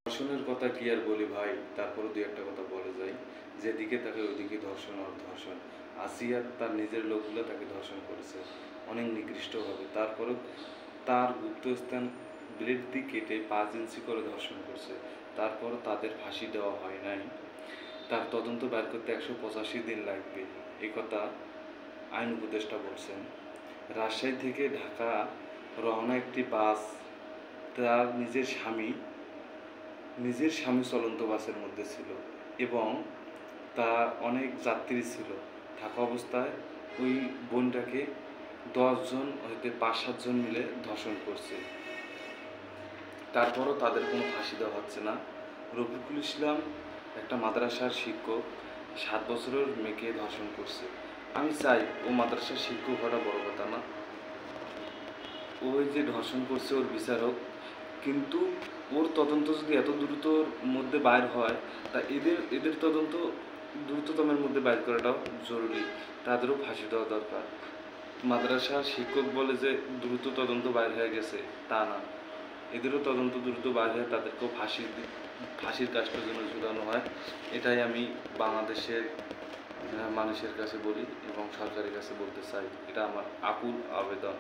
ধর্ষণের কথা কি আর বলি ভাই, তারপরও দুই একটা কথা বলে যাই। যেদিকে তাকে ওইদিকে ধর্ষণ আর ধর্ষণ। আসিয়া তার নিজের লোকগুলো তাকে ধর্ষণ করেছে অনেক নিকৃষ্টভাবে। তারপরেও তার গুপ্তস্থান ব্লেড দিয়ে কেটে 5 ইঞ্চি করে ধর্ষণ করছে। তারপরও তাদের ফাঁসি দেওয়া হয় নাই। তার তদন্ত বের করতে 185 দিন লাগবে, এই কথা আইন উপদেষ্টা বলছেন। রাজশাহী থেকে ঢাকা রওনা একটি বাস, তার নিজের স্বামী চলন্ত বাসের মধ্যে ছিল এবং তার অনেক যাত্রী ছিল। থাকা অবস্থায় ওই বোনটাকে 10 জন হইতে 5-7 জন মিলে ধর্ষণ করছে। তারপরও তাদের কোনো ফাঁসি দেওয়া হচ্ছে না। রফিকুল ইসলাম একটা মাদ্রাসার শিক্ষক, 7 বছরের মেয়েকে ধর্ষণ করছে। আমি চাই ও মাদ্রাসার শিক্ষক হওয়াটা বড় কথা না, ওই যে ধর্ষণ করছে ওর বিচার হোক, কিন্তু ওর তদন্ত যদি এত দ্রুতর মধ্যে বাইর হয়, তা এদের তদন্ত দ্রুততমের মধ্যে বাইর করাটাও জরুরি। তাদেরও ফাঁসি দেওয়া দরকার। মাদ্রাসার শিক্ষক বলে যে দ্রুত তদন্ত বাইর হয়ে গেছে, তা না, এদেরও তদন্ত দ্রুত বাইর হয়ে তাদেরকেও ফাঁসির কাজটা যেন ঝুলানো হয়, এটাই আমি বাংলাদেশের মানুষের কাছে বলি এবং সরকারের কাছে বলতে চাই। এটা আমার আকুল আবেদন।